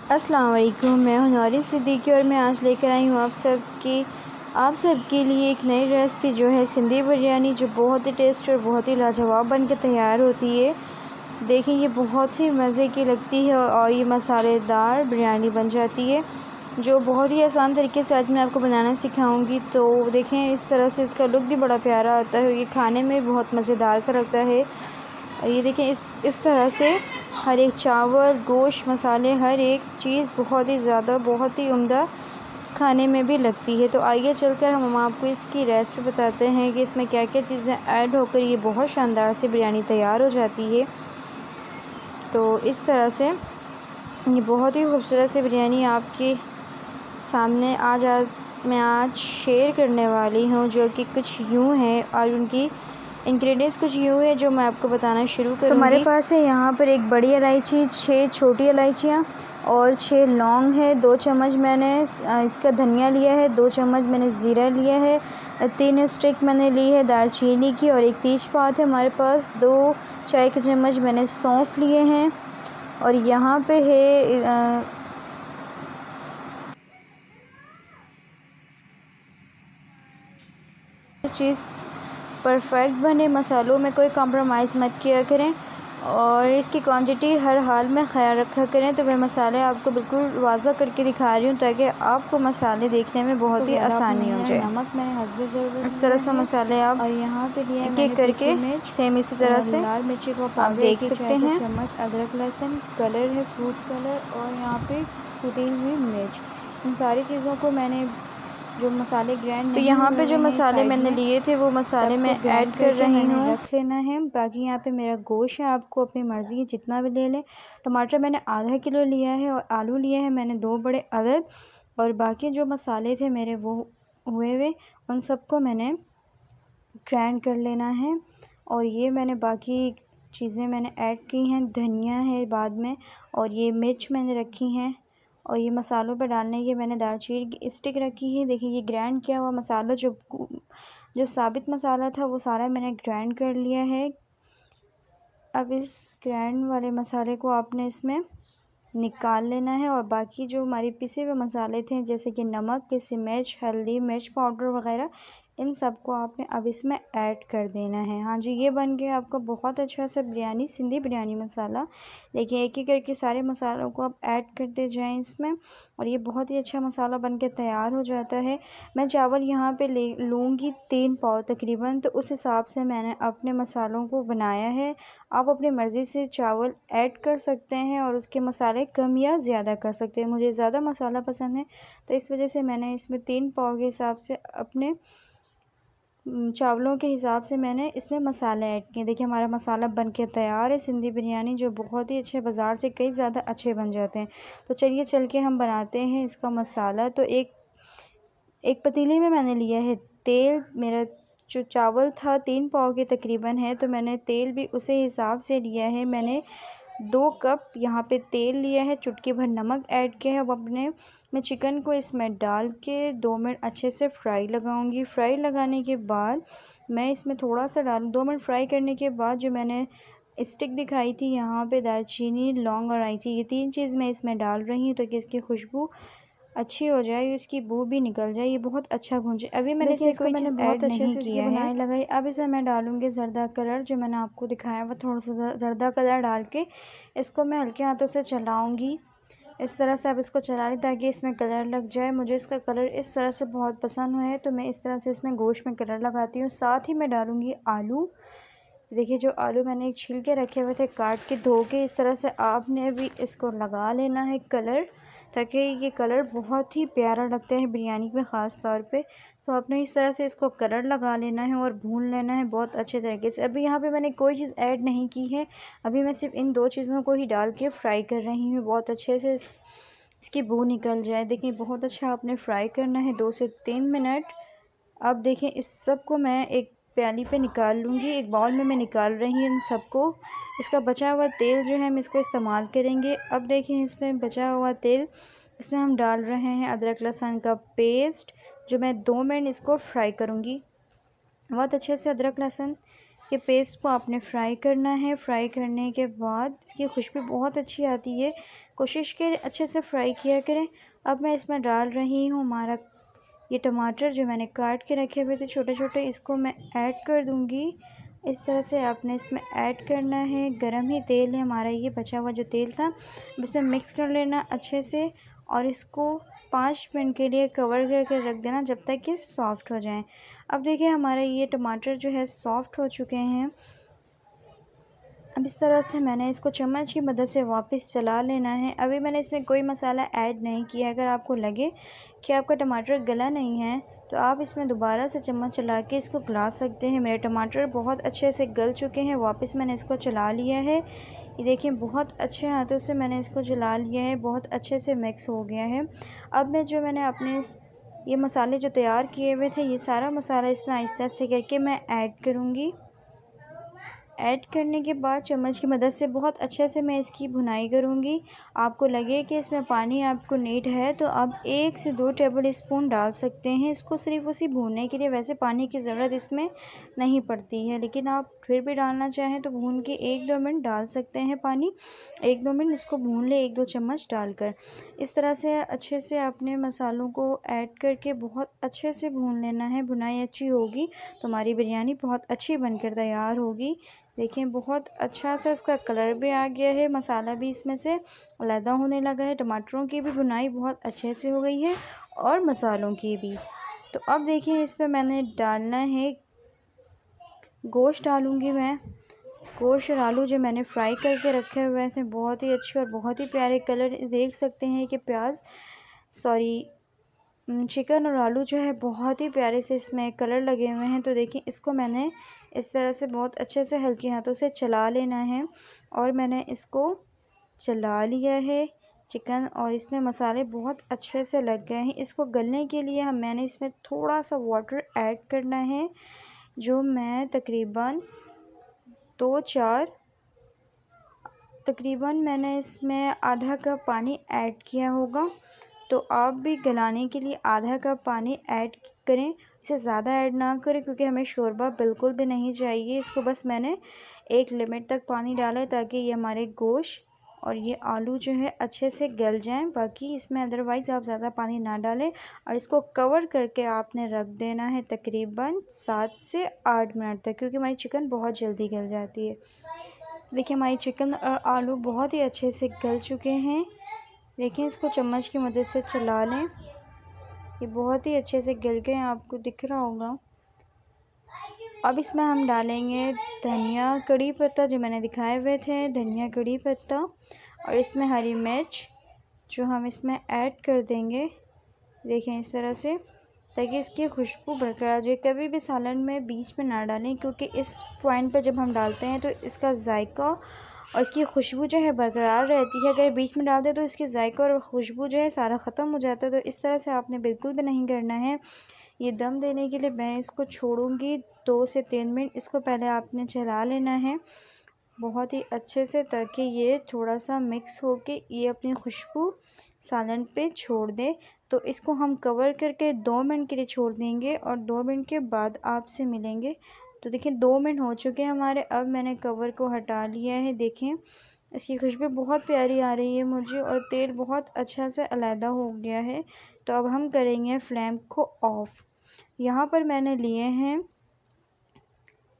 अस्सलाम वालेकुम, मैं हूं नौरीन सिद्दीकी और मैं आज लेकर आई हूं आप सबके लिए एक नई रेसिपी जो है सिंधी बिरयानी, जो बहुत ही टेस्ट और बहुत ही लाजवाब बन के तैयार होती है। देखें, ये बहुत ही मज़े की लगती है और ये मसालेदार बिरयानी बन जाती है, जो बहुत ही आसान तरीके से आज मैं आपको बनाना सिखाऊंगी। तो देखें, इस तरह से इसका लुक भी बड़ा प्यारा आता है, ये खाने में बहुत मज़ेदार का लगता है। ये देखें, इस तरह से हर एक चावल, गोश्त, मसाले, हर एक चीज़ बहुत ही ज़्यादा, बहुत ही उम्दा खाने में भी लगती है। तो आइए चलकर हम आपको इसकी रेसिपी बताते हैं कि इसमें क्या क्या चीज़ें ऐड होकर ये बहुत शानदार सी बिरयानी तैयार हो जाती है। तो इस तरह से ये बहुत ही खूबसूरत सी बिरयानी आपके सामने आज मैं शेयर करने वाली हूँ, जो कि कुछ यूँ है और उनकी इंग्रेडिएंट्स कुछ यूँ है जो मैं आपको बताना शुरू करूँगी। तो हमारे पास है यहाँ पर एक बड़ी इलायची, 6 छोटी इलायचियाँ और 6 लौंग है, 2 चम्मच मैंने इसका धनिया लिया है, 2 चम्मच मैंने ज़ीरा लिया है, 3 स्टिक मैंने ली है दालचीनी की और एक तेज़पात है हमारे पास, 2 चाय के चम्मच मैंने सौंफ लिए हैं और यहाँ पे है चीज़ परफेक्ट बने, मसालों में कोई कॉम्प्रोमाइज़ मत किया करें और इसकी क्वांटिटी हर हाल में ख़याल रखा करें। तो मैं मसाले आपको बिल्कुल वाज़ा करके दिखा रही हूँ ताकि आपको मसाले देखने में बहुत ही आसानी हो जाए। नमक मैंने हस्बे ज़रूरत इस तरह से मसाले आप और यहाँ पे लिया है एक मैंने एक पिसी करके मिर्च, सेम इसी तरह से लाल मिर्ची का आप पाउडर, देख 1 सकते चाय का हैं। चम्मच अदरक लहसुन, कलर है फूड कलर और यहाँ पे कुटी हुई मिर्च। इन सारी चीज़ों को मैंने, जो मसाले ग्राइंड तो नहीं यहाँ पे हुए जो हुए हैं मसाले साइड मैंने में, लिए थे वो मसाले सबको मैं ग्राइंड ऐड कर करके रही मैंने हूँ। रख लेना है। बाकी यहाँ पे मेरा गोश्त है, आपको अपनी मर्ज़ी जितना भी ले लें। टमाटर मैंने आधा किलो लिया है और आलू लिए हैं मैंने 2 बड़े अदद और बाकी जो मसाले थे मेरे वो हुए उन सबको मैंने ग्राइंड कर लेना है। और ये मैंने बाकी चीज़ें मैंने ऐड की हैं, धनिया है बाद में और ये मिर्च मैंने रखी हैं और ये मसालों पर डालने के मैंने दालचीनी की स्टिक रखी है। देखिए, ये ग्राइंड किया हुआ मसाला जो साबित मसाला था वो सारा मैंने ग्राइंड कर लिया है। अब इस ग्राइंड वाले मसाले को आपने इसमें निकाल लेना है और बाकी जो हमारे पिसे हुए मसाले थे, जैसे कि नमक, पिसी मिर्च, हल्दी, मिर्च पाउडर वगैरह, इन सब को आपने अब इसमें ऐड कर देना है। हाँ जी, ये बन गया आपका बहुत अच्छा सा बिरयानी, सिंधी बिरयानी मसाला। देखिए, एक एक करके सारे मसालों को आप ऐड करते जाएं इसमें और ये बहुत ही अच्छा मसाला बन के तैयार हो जाता है। मैं चावल यहाँ पे ले लूँगी 3 पाव तकरीबन, तो उस हिसाब से मैंने अपने मसालों को बनाया है। आप अपनी मर्ज़ी से चावल ऐड कर सकते हैं और उसके मसाले कम या ज़्यादा कर सकते हैं। मुझे ज़्यादा मसाला पसंद है तो इस वजह से मैंने इसमें 3 पाव के हिसाब से अपने चावलों के हिसाब से मैंने इसमें मसाले ऐड किए। देखिए, हमारा मसाला बन के तैयार है, सिंधी बिरयानी, जो बहुत ही अच्छे, बाज़ार से कई ज़्यादा अच्छे बन जाते हैं। तो चलिए चल के हम बनाते हैं इसका मसाला। तो एक पतीले में मैंने लिया है तेल। मेरा जो चावल था 3 पाव के तकरीबन है, तो मैंने तेल भी उसी हिसाब से लिया है। मैंने 2 कप यहाँ पे तेल लिया है, चुटकी भर नमक ऐड किया है। अब मैं चिकन को इसमें डाल के 2 मिनट अच्छे से फ्राई लगाऊंगी। फ्राई लगाने के बाद मैं इसमें थोड़ा सा 2 मिनट फ्राई करने के बाद जो मैंने स्टिक दिखाई थी यहाँ पे, दालचीनी, लौंग और इलायची, ये 3 चीज़ मैं इसमें डाल रही हूँ ताकि इसकी खुशबू अच्छी हो जाए, इसकी बू भी निकल जाए, ये बहुत अच्छा भून जाए। अभी मैंने इसमें कोई चीज़ ऐड नहीं किया है। लगाई। अब इसमें मैं डालूँगी ज़रदा कलर, जो मैंने आपको दिखाया वो थोड़ा सा ज़रदा कलर डाल के इसको मैं हल्के हाथों से चलाऊँगी। इस तरह से आप इसको चला लें ताकि इसमें कलर लग जाए। मुझे इसका कलर इस तरह से बहुत पसंद है तो मैं इस तरह से इसमें गोश्त में कलर लगाती हूँ। साथ ही मैं डालूँगी आलू। देखिए, जो आलू मैंने छील के रखे हुए थे, काट के धो के, इस तरह से आपने भी इसको लगा लेना है कलर, ताकि ये कलर बहुत ही प्यारा लगता है बिरयानी में ख़ास तौर पे। तो आपने इस तरह से इसको कलर लगा लेना है और भून लेना है बहुत अच्छे तरीके से। अभी यहाँ पे मैंने कोई चीज़ ऐड नहीं की है, अभी मैं सिर्फ इन 2 चीज़ों को ही डाल के फ्राई कर रही हूँ, बहुत अच्छे से इसकी बू निकल जाए। देखिए, बहुत अच्छा आपने फ्राई करना है 2 से 3 मिनट। अब देखें, इस सब को मैं एक प्याली पे निकाल लूँगी, एक बाउल में मैं निकाल रही हूँ इन सबको। इसका बचा हुआ तेल जो है हम इसको इस्तेमाल करेंगे। अब देखें, इसमें बचा हुआ तेल, इसमें हम डाल रहे हैं अदरक लहसुन का पेस्ट, जो मैं 2 मिनट इसको फ्राई करूँगी। बहुत अच्छे से अदरक लहसुन के पेस्ट को आपने फ्राई करना है। फ्राई करने के बाद इसकी खुशबू बहुत अच्छी आती है, कोशिश करें अच्छे से फ्राई किया करें। अब मैं इसमें डाल रही हूँ हमारा ये टमाटर जो मैंने काट के रखे हुए थे छोटे छोटे, इसको मैं ऐड कर दूँगी। इस तरह से आपने इसमें ऐड करना है। गरम ही तेल है हमारा, ये बचा हुआ जो तेल था इसमें मिक्स कर लेना अच्छे से और इसको 5 मिनट के लिए कवर करके रख देना जब तक कि सॉफ़्ट हो जाए। अब देखिए हमारा ये टमाटर जो है सॉफ़्ट हो चुके हैं। अब इस तरह से मैंने इसको चम्मच की मदद से वापस चला लेना है। अभी मैंने इसमें कोई मसाला ऐड नहीं किया। अगर आपको लगे कि आपका टमाटर गला नहीं है तो आप इसमें दोबारा से चम्मच चला के इसको गला सकते हैं। मेरे टमाटर बहुत अच्छे से गल चुके हैं। वापस मैंने इसको चला लिया है। ये देखिए बहुत अच्छे हाथों से मैंने इसको चला लिया है, बहुत अच्छे से मिक्स हो गया है। अब मैंने अपने ये मसाले जो तैयार किए हुए थे ये सारा मसाला इसमें आहिस्ता से करके मैं ऐड करूँगी। ऐड करने के बाद चम्मच की मदद से बहुत अच्छे से मैं इसकी भुनाई करूँगी। आपको लगे कि इसमें पानी आपको नीड है तो आप 1 से 2 टेबल स्पून डाल सकते हैं इसको सिर्फ़ उसी भूनने के लिए। वैसे पानी की ज़रूरत इसमें नहीं पड़ती है, लेकिन आप फिर भी डालना चाहें तो भून के 1-2 मिनट डाल सकते हैं पानी। 1-2 मिनट इसको भून लें 1-2 चम्मच डालकर। इस तरह से अच्छे से अपने मसालों को ऐड करके बहुत अच्छे से भून लेना है। भुनाई अच्छी होगी तो हमारी बिरयानी बहुत अच्छी बनकर तैयार होगी। देखिए बहुत अच्छा सा इसका कलर भी आ गया है, मसाला भी इसमें से अलहदा होने लगा है। टमाटरों की भी भुनाई बहुत अच्छे से हो गई है और मसालों की भी। तो अब देखिए इसमें मैंने डालना है गोश्त डालूँगी मैं। गोश्त और आलू जो मैंने फ्राई करके रखे हुए थे बहुत ही अच्छे और बहुत ही प्यारे कलर देख सकते हैं कि चिकन और आलू जो है बहुत ही प्यारे से इसमें कलर लगे हुए हैं। तो देखिए इसको मैंने इस तरह से बहुत अच्छे से हल्के हाथों से चला लेना है और मैंने इसको चला लिया है चिकन और इसमें मसाले बहुत अच्छे से लग गए हैं। इसको गलने के लिए मैंने इसमें थोड़ा सा वाटर ऐड करना है, जो मैं तकरीबन मैंने इसमें आधा कप पानी ऐड किया होगा। तो आप भी गलाने के लिए आधा कप पानी ऐड करें, इसे ज़्यादा ऐड ना करें क्योंकि हमें शोरबा बिल्कुल भी नहीं चाहिए। इसको बस मैंने एक लिमिट तक पानी डाला है ताकि ये हमारे गोश्त और ये आलू जो है अच्छे से गल जाएं। बाकी इसमें अदरवाइज़ आप ज़्यादा पानी ना डालें और इसको कवर करके आपने रख देना है तकरीबन 7 से 8 मिनट तक, क्योंकि हमारी चिकन बहुत जल्दी गल जाती है। देखिए हमारी चिकन और आलू बहुत ही अच्छे से गल चुके हैं। देखिए इसको चम्मच की मदद से चला लें, ये बहुत ही अच्छे से गल गए, आपको दिख रहा होगा। अब इसमें हम डालेंगे धनिया कड़ी पत्ता जो मैंने दिखाए हुए थे, धनिया कड़ी पत्ता, और इसमें हरी मिर्च जो हम इसमें ऐड कर देंगे। देखें इस तरह से, ताकि इसकी खुशबू बरकरार रहे। कभी भी सालन में बीच में ना डालें क्योंकि इस पॉइंट पर जब हम डालते हैं तो इसका जायका और इसकी खुशबू जो है बरकरार रहती है। अगर बीच में डाल दें तो इसकी जायका और खुशबू जो है सारा ख़त्म हो जाता है। तो इस तरह से आपने बिल्कुल भी नहीं करना है। ये दम देने के लिए मैं इसको छोड़ूंगी 2 से 3 मिनट। इसको पहले आपने चला लेना है बहुत ही अच्छे से, ताकि ये थोड़ा सा मिक्स हो के ये अपनी खुशबू सालन पे छोड़ दे। तो इसको हम कवर करके 2 मिनट के लिए छोड़ देंगे और 2 मिनट के बाद आपसे मिलेंगे। तो देखिए 2 मिनट हो चुके हैं हमारे। अब मैंने कवर को हटा लिया है। देखें इसकी खुशबू बहुत प्यारी आ रही है मुझे और तेल बहुत अच्छा से अलहदा हो गया है। तो अब हम करेंगे फ्लेम को ऑफ़। यहाँ पर मैंने लिए हैं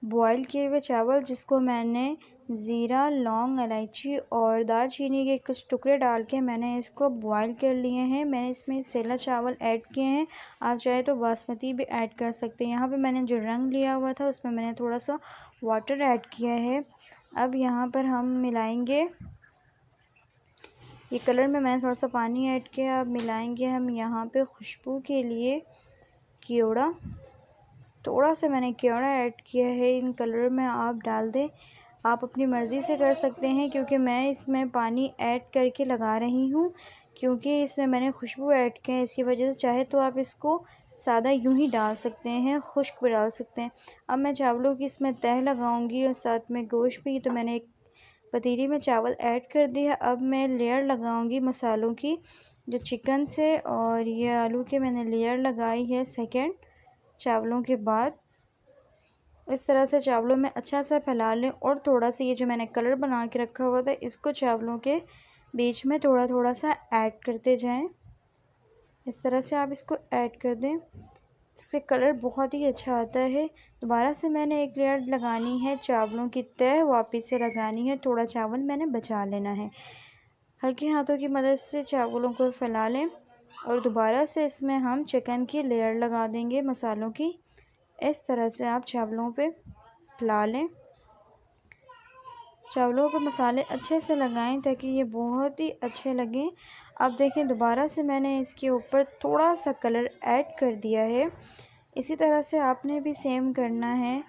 बॉयल किए हुए चावल, जिसको मैंने ज़ीरा, लौंग, इलायची और दालचीनी के कुछ टुकड़े डाल के मैंने इसको बॉयल कर लिए हैं। मैंने इसमें सेला चावल ऐड किए हैं, आप चाहे तो बासमती भी ऐड कर सकते हैं। यहाँ पे मैंने जो रंग लिया हुआ था उसमें मैंने थोड़ा सा वाटर ऐड किया है। अब यहाँ पर हम मिलाएंगे, ये कलर में मैंने थोड़ा सा पानी ऐड किया। अब मिलाएंगे हम यहाँ पे खुशबू के लिए केवड़ा, थोड़ा सा मैंने केवड़ा ऐड किया है। इन कलर में आप डाल दें, आप अपनी मर्ज़ी से कर सकते हैं क्योंकि मैं इसमें पानी ऐड करके लगा रही हूँ, क्योंकि इसमें मैंने खुशबू ऐड की है इसकी वजह से। चाहे तो आप इसको सादा यूँ ही डाल सकते हैं, खुश्क भी डाल सकते हैं। अब मैं चावलों की इसमें तह लगाऊंगी और साथ में गोश्त भी। तो मैंने एक पतीली में चावल ऐड कर दिया। अब मैं लेयर लगाऊंगी मसालों की, जो चिकन से और ये आलू के मैंने लेयर लगाई है सेकंड चावलों के बाद। इस तरह से चावलों में अच्छा सा फैला लें और थोड़ा सा ये जो मैंने कलर बना के रखा हुआ था इसको चावलों के बीच में थोड़ा थोड़ा सा ऐड करते जाएं। इस तरह से आप इसको ऐड कर दें, इससे कलर बहुत ही अच्छा आता है। दोबारा से मैंने एक लेयर लगानी है, चावलों की तह वापस से लगानी है, थोड़ा चावल मैंने बचा लेना है। हल्के हाथों की मदद से चावलों को फैला लें और दोबारा से इसमें हम चिकन की लेयर लगा देंगे मसालों की। इस तरह से आप चावलों पे फैला लें, चावलों को मसाले अच्छे से लगाएं ताकि ये बहुत ही अच्छे लगें। अब देखें दोबारा से मैंने इसके ऊपर थोड़ा सा कलर ऐड कर दिया है। इसी तरह से आपने भी सेम करना है।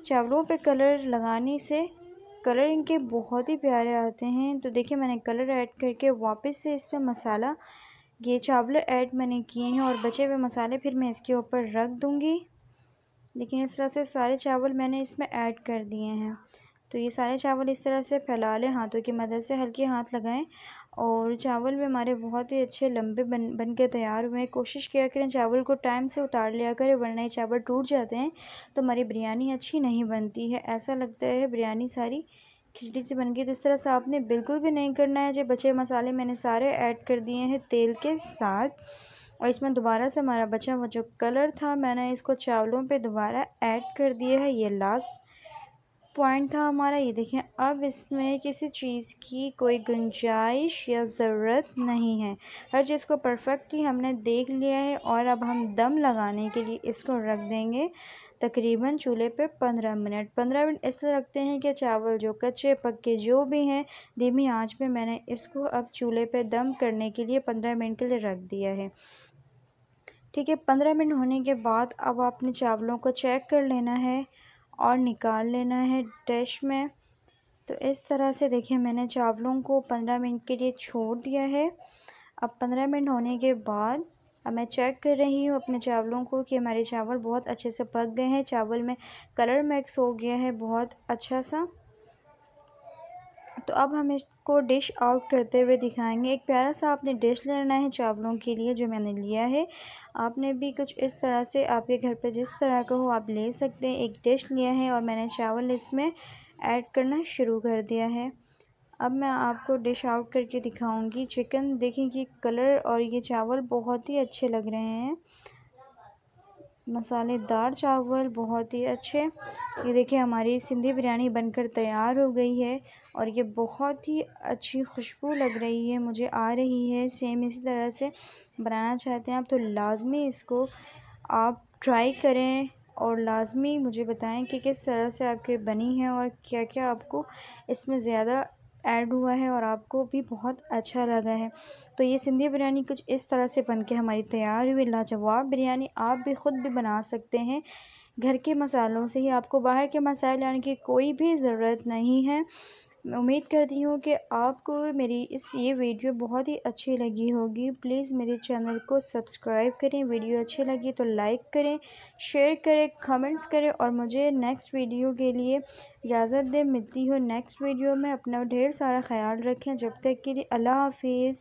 चावलों पे कलर लगाने से कलर इनके बहुत ही प्यारे आते हैं। तो देखिए मैंने कलर ऐड करके वापस से इसमें मसाला, ये चावल ऐड मैंने किए हैं और बचे हुए मसाले फिर मैं इसके ऊपर रख दूँगी। लेकिन इस तरह से सारे चावल मैंने इसमें ऐड कर दिए हैं। तो ये सारे चावल इस तरह से फैला लें, हाथों की मदद से हल्के हाथ लगाएं और चावल भी हमारे बहुत ही अच्छे लंबे बन के तैयार हुए हैं। कोशिश किया करें चावल को टाइम से उतार लिया करें, वरना ये चावल टूट जाते हैं तो हमारी बिरयानी अच्छी नहीं बनती है। ऐसा लगता है बिरयानी सारी खिचड़ी से बन गई। तो इस तरह से आपने बिल्कुल भी नहीं करना है। जो बचे मसाले मैंने सारे ऐड कर दिए हैं तेल के साथ और इसमें दोबारा से हमारा बचा हुआ जो कलर था मैंने इसको चावलों पे दोबारा ऐड कर दिया है। ये लास्ट पॉइंट था हमारा। ये देखें अब इसमें किसी चीज़ की कोई गुंजाइश या ज़रूरत नहीं है, हर चीज़ को परफेक्टली हमने देख लिया है। और अब हम दम लगाने के लिए इसको रख देंगे तकरीबन चूल्हे पे 15 मिनट। 15 मिनट इसलिए रखते हैं कि चावल जो कच्चे पक्के जो भी हैं, धीमी आंच पे मैंने इसको अब चूल्हे पे दम करने के लिए 15 मिनट के लिए रख दिया है। ठीक है, 15 मिनट होने के बाद अब आपने चावलों को चेक कर लेना है और निकाल लेना है डिश में। तो इस तरह से देखिए मैंने चावलों को 15 मिनट के लिए छोड़ दिया है। अब 15 मिनट होने के बाद अब मैं चेक कर रही हूँ अपने चावलों को कि हमारे चावल बहुत अच्छे से पक गए हैं, चावल में कलर मिक्स हो गया है बहुत अच्छा सा। तो अब हम इसको डिश आउट करते हुए दिखाएंगे। एक प्यारा सा आपने डिश लेना है चावलों के लिए, जो मैंने लिया है। आपने भी कुछ इस तरह से आपके घर पे जिस तरह का हो आप ले सकते हैं। एक डिश लिया है और मैंने चावल इसमें ऐड करना शुरू कर दिया है। अब मैं आपको डिश आउट करके दिखाऊंगी चिकन। देखें कि कलर और ये चावल बहुत ही अच्छे लग रहे हैं, मसालेदार चावल बहुत ही अच्छे। ये देखिए हमारी सिंधी बिरयानी बनकर तैयार हो गई है और ये बहुत ही अच्छी खुशबू लग रही है, मुझे आ रही है। सेम इसी तरह से बनाना चाहते हैं आप तो लाज़मी इसको आप ट्राई करें और लाज़मी मुझे बताएं कि किस तरह से आपकी बनी है और क्या क्या आपको इसमें ज़्यादा ऐड हुआ है और आपको भी बहुत अच्छा लगा है। तो ये सिंधी बिरयानी कुछ इस तरह से बन के हमारी तैयार हुई लाजवाब बिरयानी। आप भी ख़ुद भी बना सकते हैं घर के मसालों से ही, आपको बाहर के मसाले लाने की कोई भी ज़रूरत नहीं है। मैं उम्मीद करती हूँ कि आपको मेरी ये वीडियो बहुत ही अच्छी लगी होगी। प्लीज़ मेरे चैनल को सब्सक्राइब करें, वीडियो अच्छी लगी तो लाइक करें, शेयर करें, कमेंट्स करें और मुझे नेक्स्ट वीडियो के लिए इजाज़त दें। मिलती हूँ नेक्स्ट वीडियो में। अपना ढेर सारा ख्याल रखें। जब तक के लिए अल्लाह हाफिज़।